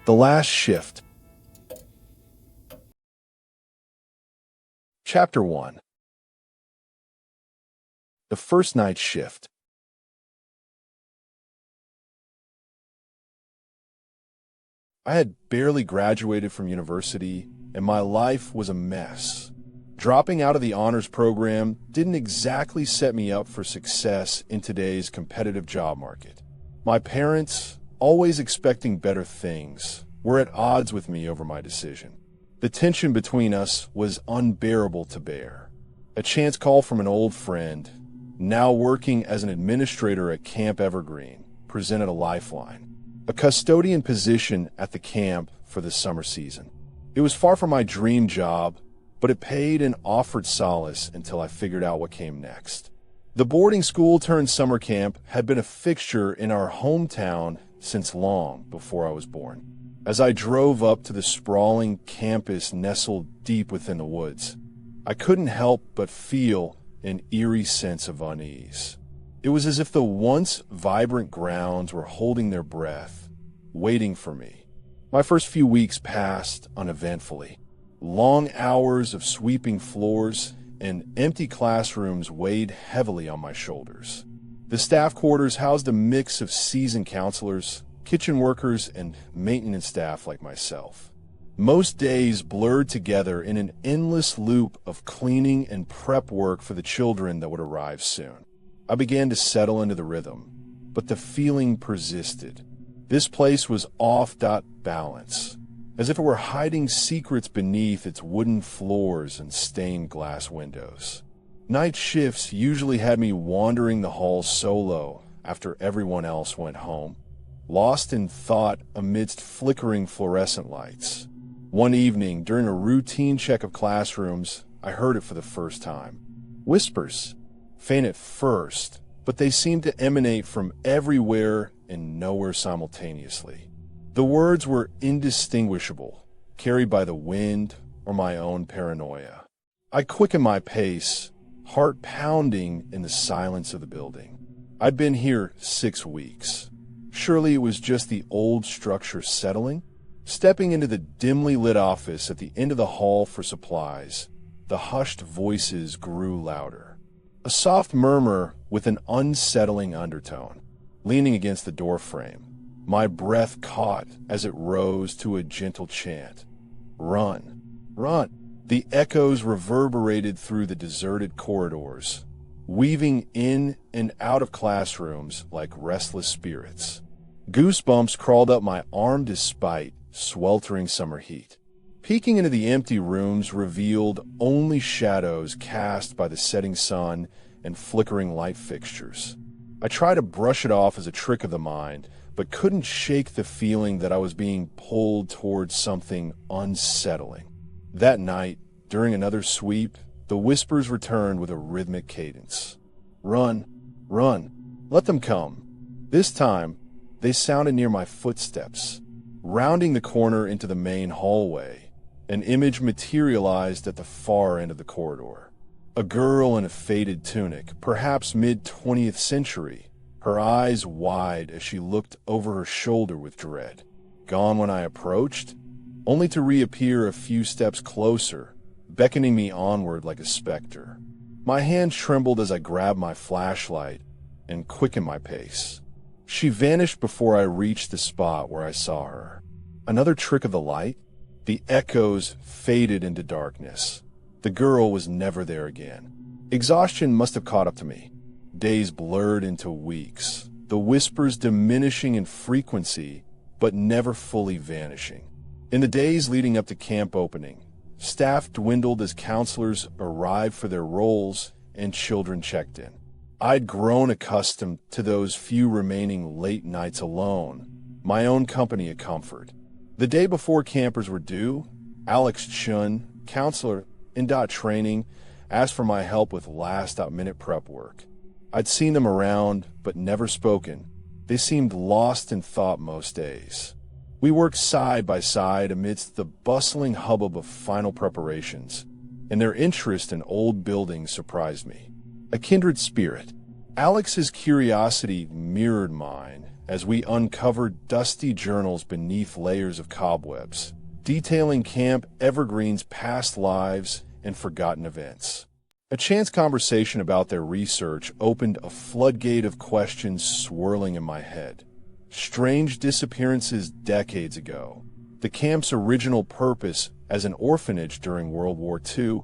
The last shift. Chapter 1. The first night shift. I had barely graduated from university, and my life was a mess. Dropping out of the honors program didn't exactly set me up for success in today's competitive job market. My parents, always expecting better things, were at odds with me over my decision. The tension between us was unbearable to bear. A chance call from an old friend, now working as an administrator at Camp Evergreen, presented a lifeline. A custodian position at the camp for the summer season. It was far from my dream job, but it paid and offered solace until I figured out what came next. The boarding school turned summer camp had been a fixture in our hometown since long before I was born. As I drove up to the sprawling campus nestled deep within the woods, I couldn't help but feel an eerie sense of unease. It was as if the once vibrant grounds were holding their breath, waiting for me. My first few weeks passed uneventfully. Long hours of sweeping floors and empty classrooms weighed heavily on my shoulders. The staff quarters housed a mix of seasoned counselors, kitchen workers, and maintenance staff like myself. Most days blurred together in an endless loop of cleaning and prep work for the children that would arrive soon. I began to settle into the rhythm, but the feeling persisted. This place was off-balance, as if it were hiding secrets beneath its wooden floors and stained glass windows. Night shifts usually had me wandering the halls solo after everyone else went home, lost in thought amidst flickering fluorescent lights. One evening, during a routine check of classrooms, I heard it for the first time. Whispers, faint at first, but they seemed to emanate from everywhere and nowhere simultaneously. The words were indistinguishable, carried by the wind or my own paranoia. I quickened my pace, heart pounding in the silence of the building. I'd been here 6 weeks. Surely it was just the old structure settling? Stepping into the dimly lit office at the end of the hall for supplies, the hushed voices grew louder. A soft murmur with an unsettling undertone. Leaning against the doorframe, my breath caught as it rose to a gentle chant. Run, run. The echoes reverberated through the deserted corridors, weaving in and out of classrooms like restless spirits. Goosebumps crawled up my arm despite sweltering summer heat. Peeking into the empty rooms revealed only shadows cast by the setting sun and flickering light fixtures. I tried to brush it off as a trick of the mind, but couldn't shake the feeling that I was being pulled towards something unsettling. That night, during another sweep, the whispers returned with a rhythmic cadence. Run, run, let them come. This time, they sounded near my footsteps. Rounding the corner into the main hallway, an image materialized at the far end of the corridor. A girl in a faded tunic, perhaps mid-20th century, her eyes wide as she looked over her shoulder with dread. Gone when I approached, only to reappear a few steps closer, beckoning me onward like a specter. My hand trembled as I grabbed my flashlight and quickened my pace. She vanished before I reached the spot where I saw her. Another trick of the light? The echoes faded into darkness. The girl was never there again. Exhaustion must have caught up to me. Days blurred into weeks, the whispers diminishing in frequency, but never fully vanishing. In the days leading up to camp opening, staff dwindled as counselors arrived for their roles and children checked in. I'd grown accustomed to those few remaining late nights alone, my own company a comfort. The day before campers were due, Alex Chun, counselor in training, asked for my help with last-minute prep work. I'd seen them around, but never spoken. They seemed lost in thought most days. We worked side by side amidst the bustling hubbub of final preparations, and their interest in old buildings surprised me. A kindred spirit. Alex's curiosity mirrored mine, as we uncovered dusty journals beneath layers of cobwebs, detailing Camp Evergreen's past lives and forgotten events. A chance conversation about their research opened a floodgate of questions swirling in my head. Strange disappearances decades ago, the camp's original purpose as an orphanage during World War II,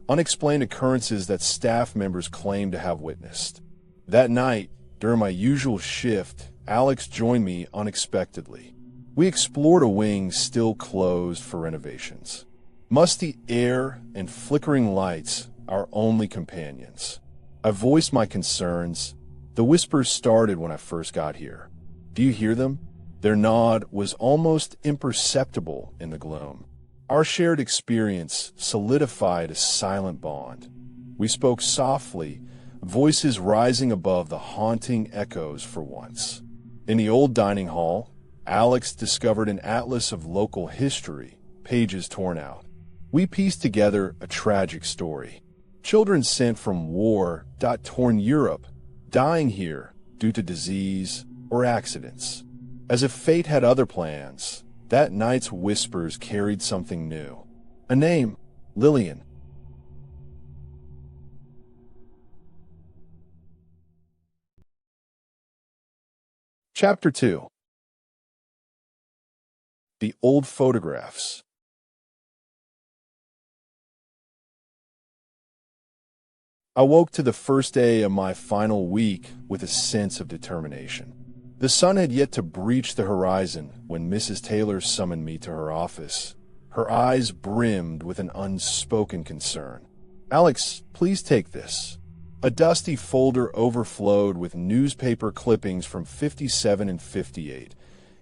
unexplained occurrences that staff members claimed to have witnessed. That night, during my usual shift, Alex joined me unexpectedly. We explored a wing still closed for renovations. Musty air and flickering lights, our only companions. I voiced my concerns. The whispers started when I first got here. Do you hear them? Their nod was almost imperceptible in the gloom. Our shared experience solidified a silent bond. We spoke softly, voices rising above the haunting echoes for once. In the old dining hall, Alex discovered an atlas of local history, pages torn out. We pieced together a tragic story. Children sent from war-torn Europe, dying here due to disease or accidents. As if fate had other plans, that night's whispers carried something new. A name, Lillian. Chapter 2. The Old Photographs. I woke to the first day of my final week with a sense of determination. The sun had yet to breach the horizon when Mrs. Taylor summoned me to her office. Her eyes brimmed with an unspoken concern. "Alex, please take this." A dusty folder overflowed with newspaper clippings from 57 and 58.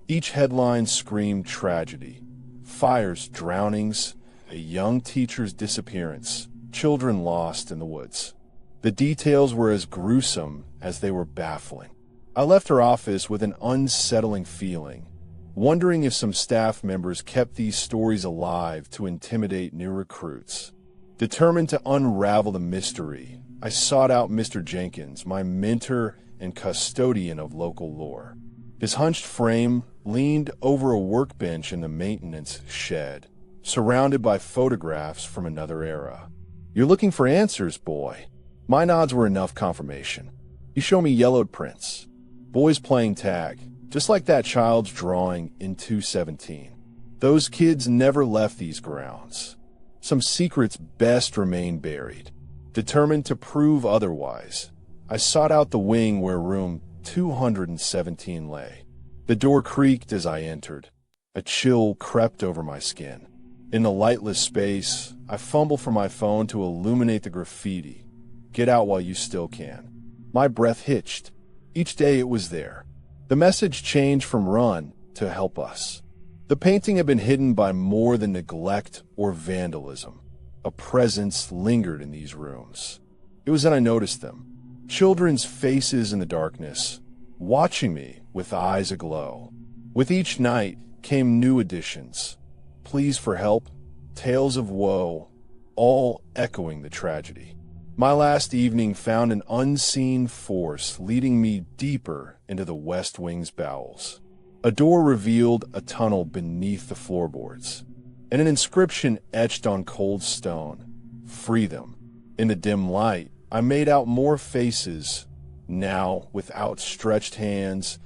Each headline screamed tragedy. Fires, drownings, a young teacher's disappearance, children lost in the woods. The details were as gruesome as they were baffling. I left her office with an unsettling feeling, wondering if some staff members kept these stories alive to intimidate new recruits. Determined to unravel the mystery, I sought out Mr. Jenkins, my mentor and custodian of local lore. His hunched frame leaned over a workbench in the maintenance shed, surrounded by photographs from another era. "You're looking for answers, boy." My nods were enough confirmation. He showed me yellowed prints. Boys playing tag, just like that child's drawing in 217. Those kids never left these grounds. Some secrets best remain buried. Determined to prove otherwise, I sought out the wing where room 217 lay. The door creaked as I entered. A chill crept over my skin. In the lightless space, I fumbled for my phone to illuminate the graffiti. "Get out while you still can." My breath hitched. Each day it was there. The message changed from run to help us. The painting had been hidden by more than neglect or vandalism. A presence lingered in these rooms. It was then I noticed them. Children's faces in the darkness, watching me with eyes aglow. With each night came new additions. Pleas for help, tales of woe, all echoing the tragedy. My last evening found an unseen force leading me deeper into the West Wing's bowels. A door revealed a tunnel beneath the floorboards, and an inscription etched on cold stone, "Free them." In the dim light, I made out more faces, now with outstretched hands,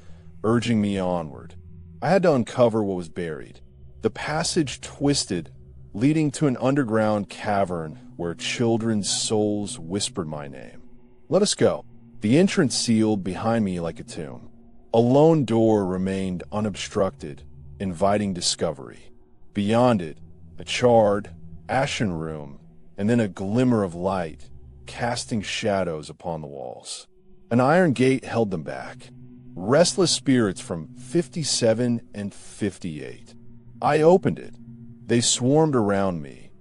urging me onward. I had to uncover what was buried. The passage twisted, leading to an underground cavern where children's souls whispered my name. "Let us go." The entrance sealed behind me like a tomb. A lone door remained unobstructed, inviting discovery. Beyond it, a charred, ashen room, and then a glimmer of light, casting shadows upon the walls. An iron gate held them back. Restless spirits from 57 and 58. I opened it. They swarmed around me,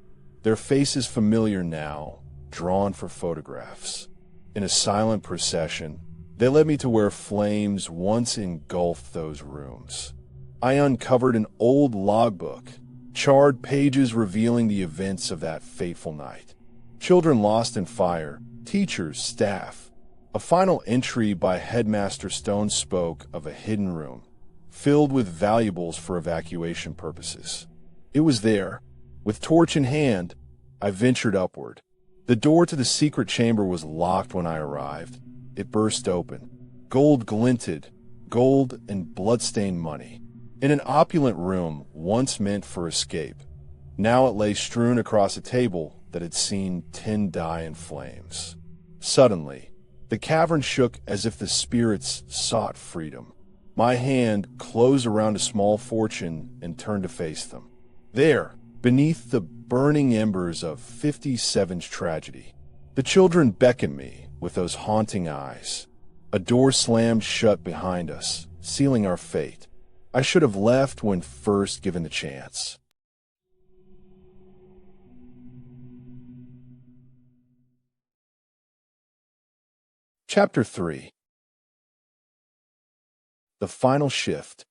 their faces familiar now, drawn for photographs. In a silent procession, they led me to where flames once engulfed those rooms. I uncovered an old logbook, charred pages revealing the events of that fateful night. Children lost in fire, teachers, staff, A final entry by Headmaster Stone spoke of a hidden room, filled with valuables for evacuation purposes. It was there. With torch in hand, I ventured upward. The door to the secret chamber was locked when I arrived. It burst open. Gold glinted, gold and blood-stained money. In an opulent room once meant for escape, now it lay strewn across a table that had seen 10 die in flames. Suddenly, the cavern shook as if the spirits sought freedom. My hand closed around a small fortune and turned to face them. There, beneath the burning embers of 57's tragedy, the children beckoned me with those haunting eyes. A door slammed shut behind us, sealing our fate. I should have left when first given the chance. Chapter 3. The Final Shift.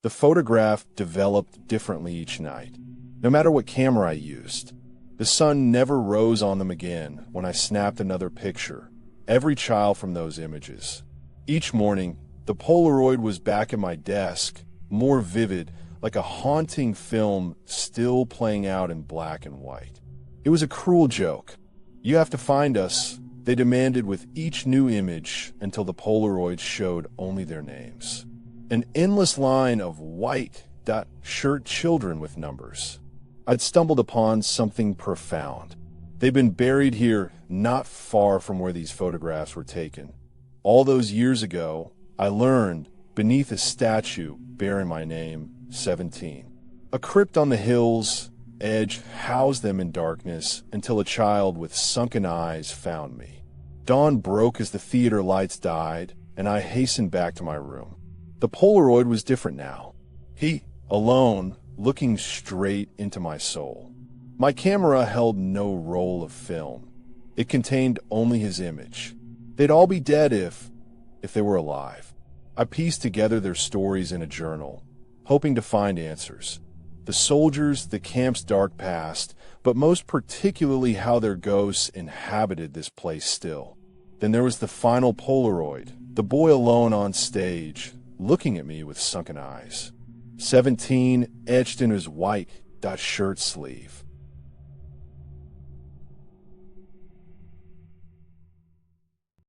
The photograph developed differently each night, no matter what camera I used. The sun never rose on them again when I snapped another picture, every child from those images. Each morning, the Polaroid was back at my desk, more vivid, like a haunting film still playing out in black and white. It was a cruel joke. You have to find us, they demanded with each new image until the Polaroids showed only their names. An endless line of white-shirt children with numbers. I'd stumbled upon something profound. They'd been buried here not far from where these photographs were taken. All those years ago, I learned, beneath a statue bearing my name, 17. A crypt on the hill's edge housed them in darkness until a child with sunken eyes found me. Dawn broke as the theater lights died, and I hastened back to my room. The Polaroid was different now. He, alone, looking straight into my soul. My camera held no roll of film. It contained only his image. They'd all be dead if they were alive. I pieced together their stories in a journal, hoping to find answers. The soldiers, the camp's dark past, but most particularly how their ghosts inhabited this place still. Then there was the final Polaroid, the boy alone on stage, looking at me with sunken eyes. 17 etched in his white shirt sleeve.